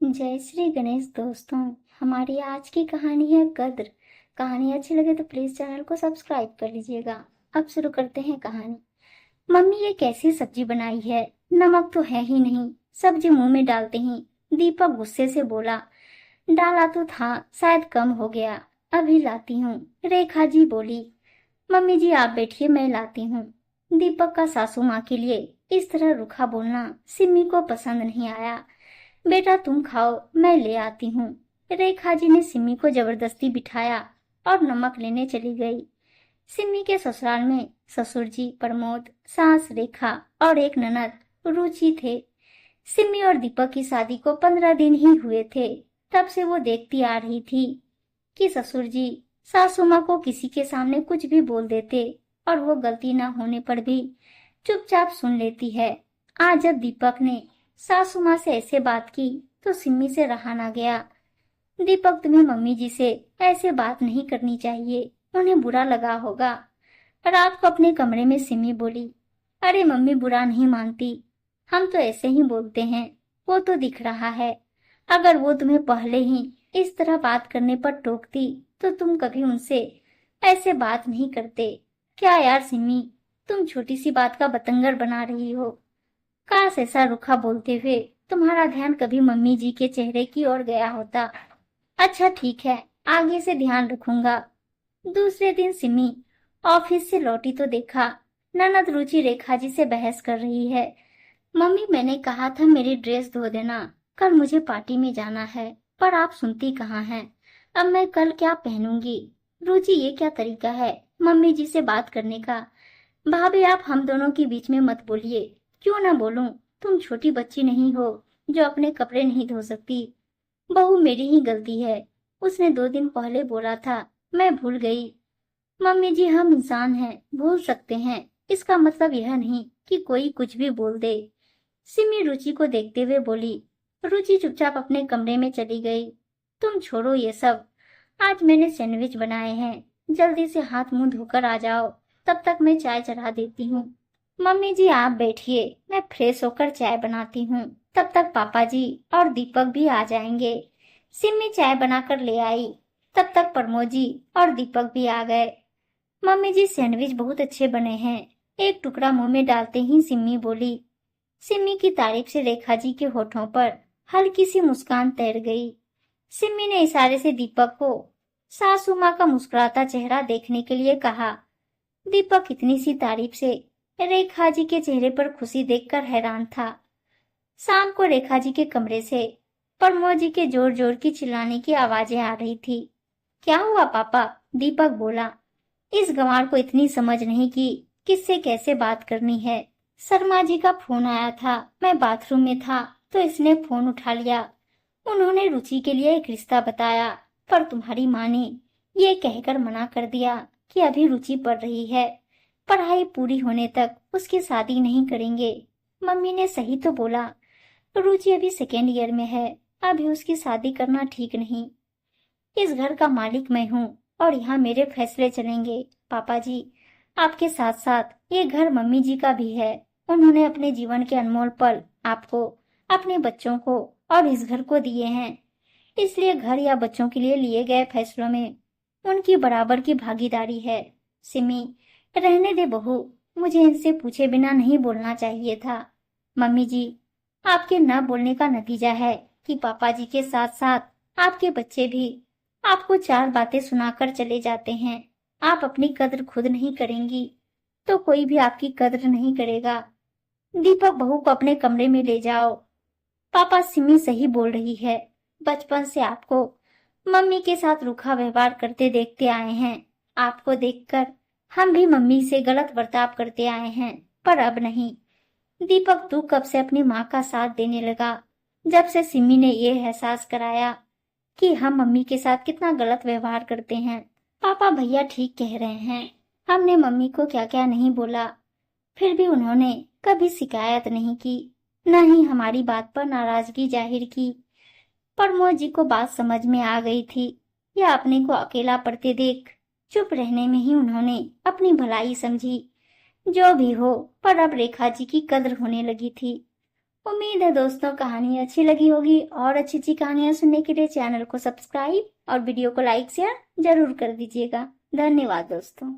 जय श्री गणेश दोस्तों। हमारी आज की कहानी है कद्र। कहानी अच्छी लगे तो प्लीज चैनल को सब्सक्राइब कर लीजिएगा। अब शुरू करते हैं कहानी। मम्मी ये कैसी सब्जी बनाई है, नमक तो है ही नहीं। सब्जी मुंह में डालते ही दीपक गुस्से से बोला, डाला तो था, शायद कम हो गया, अभी लाती हूँ। रेखा जी बोली, मम्मी जी आप बैठिए, मैं लाती हूँ। दीपक का सासू माँ के लिए इस तरह रूखा बोलना सिमी को पसंद नहीं आया। बेटा तुम खाओ, मैं ले आती हूँ। रेखा जी ने सिमी को जबरदस्ती बिठाया और नमक लेने चली गई। सिमी के ससुराल में ससुर जी प्रमोद, सास रेखा और एक ननद रुचि थे। सिमी और दीपक की शादी को 15 दिन ही हुए थे। तब से वो देखती आ रही थी कि ससुर जी सासू माँ को किसी के सामने कुछ भी बोल देते और वो गलती न होने पर भी चुपचाप सुन लेती है। आज जब दीपक ने सासू माँ से ऐसे बात की तो सिमी से रहा ना गया। दीपक तुम्हें मम्मी जी से ऐसे बात नहीं करनी चाहिए, उन्हें बुरा लगा होगा। रात को अपने कमरे में सिमी बोली, अरे मम्मी बुरा नहीं मानती, हम तो ऐसे ही बोलते हैं, वो तो दिख रहा है। अगर वो तुम्हें पहले ही इस तरह बात करने पर टोकती तो तुम कभी उनसे ऐसे बात नहीं करते। क्या यार सिमी, तुम छोटी सी बात का बतंगड़ बना रही हो। काश ऐसा रूखा बोलते हुए तुम्हारा ध्यान कभी मम्मी जी के चेहरे की ओर गया होता। अच्छा ठीक है, आगे से ध्यान रखूंगा। दूसरे दिन सिमी ऑफिस से लौटी तो देखा ननद रुचि रेखा जी से बहस कर रही है। मम्मी मैंने कहा था मेरी ड्रेस धो देना, कल मुझे पार्टी में जाना है, पर आप सुनती कहाँ हैं। अब मैं कल क्या पहनूंगी। रुचि ये क्या तरीका है मम्मी जी से बात करने का। भाभी आप हम दोनों के बीच में मत बोलिए। क्यों ना बोलूं, तुम छोटी बच्ची नहीं हो जो अपने कपड़े नहीं धो सकती। बहू मेरी ही गलती है, उसने 2 दिन पहले बोला था, मैं भूल गई। मम्मी जी हम इंसान हैं, भूल सकते हैं, इसका मतलब यह नहीं कि कोई कुछ भी बोल दे। सिमी रुचि को देखते हुए बोली। रुचि चुपचाप अपने कमरे में चली गई। तुम छोड़ो ये सब, आज मैंने सैंडविच बनाए हैं, जल्दी से हाथ मुंह धोकर आ जाओ, तब तक मैं चाय चढ़ा देती हूँ। मम्मी जी आप बैठिए, मैं फ्रेश होकर चाय बनाती हूँ, तब तक पापा जी और दीपक भी आ जाएंगे। सिमी चाय बनाकर ले आई। तब तक प्रमोद जी और दीपक भी आ गए। मम्मी जी सैंडविच बहुत अच्छे बने हैं। एक टुकड़ा मुंह में डालते ही सिमी बोली। सिमी की तारीफ से रेखा जी के होठों पर हल्की सी मुस्कान तैर गई। सिमी ने इशारे से दीपक को सासू माँ का मुस्कुराता चेहरा देखने के लिए कहा। दीपक इतनी सी तारीफ से रेखा जी के चेहरे पर खुशी देखकर हैरान था। शाम को रेखा जी के कमरे से प्रमोद जी के जोर जोर की चिल्लाने की आवाजें आ रही थी। क्या हुआ पापा, दीपक बोला। इस गंवार को इतनी समझ नहीं कि किससे कैसे बात करनी है। शर्मा जी का फोन आया था, मैं बाथरूम में था तो इसने फोन उठा लिया। उन्होंने रुचि के लिए एक रिश्ता बताया, पर तुम्हारी माँ ने ये कहकर मना कर दिया कि अभी रुचि पढ़ रही है, पढ़ाई पूरी होने तक उसकी शादी नहीं करेंगे। मम्मी ने सही तो बोला, रुचि अभी 2nd ईयर में है, अभी उसकी शादी करना ठीक नहीं। इस घर का मालिक मैं हूँ और यहाँ मेरे फैसले चलेंगे। पापा जी, आपके साथ साथ ये घर मम्मी जी का भी है। उन्होंने अपने जीवन के अनमोल पल आपको, अपने बच्चों को और इस घर को दिए हैं, इसलिए घर या बच्चों के लिए लिए गए फैसलों में उनकी बराबर की भागीदारी है। सिमी रहने दे बहू, मुझे इनसे पूछे बिना नहीं बोलना चाहिए था। मम्मी जी, आपके न बोलने का नतीजा है कि पापा जी के साथ साथ आपके बच्चे भी आपको 4 बातें सुनाकर चले जाते हैं। आप अपनी कद्र खुद नहीं करेंगी तो कोई भी आपकी कद्र नहीं करेगा। दीपक बहू को अपने कमरे में ले जाओ। पापा सिमी सही बोल रही है, बचपन से आपको मम्मी के साथ रूखा व्यवहार करते देखते आए हैं। आपको देखकर हम भी मम्मी से गलत बर्ताव करते आए हैं, पर अब नहीं। दीपक तू कब से अपनी माँ का साथ देने लगा, जब से सिमी ने ये एहसास कराया कि हम मम्मी के साथ कितना गलत व्यवहार करते हैं। पापा भैया ठीक कह रहे हैं, हमने मम्मी को क्या क्या नहीं बोला, फिर भी उन्होंने कभी शिकायत नहीं की, न ही हमारी बात पर नाराजगी जाहिर की। प्रमोद जी को बात समझ में आ गई थी, या अपने को अकेला पड़ते देख चुप रहने में ही उन्होंने अपनी भलाई समझी। जो भी हो, पर अब रेखा जी की कद्र होने लगी थी। उम्मीद है दोस्तों कहानी अच्छी लगी होगी, और अच्छी अच्छी कहानियां सुनने के लिए चैनल को सब्सक्राइब और वीडियो को लाइक शेयर जरूर कर दीजिएगा। धन्यवाद दोस्तों।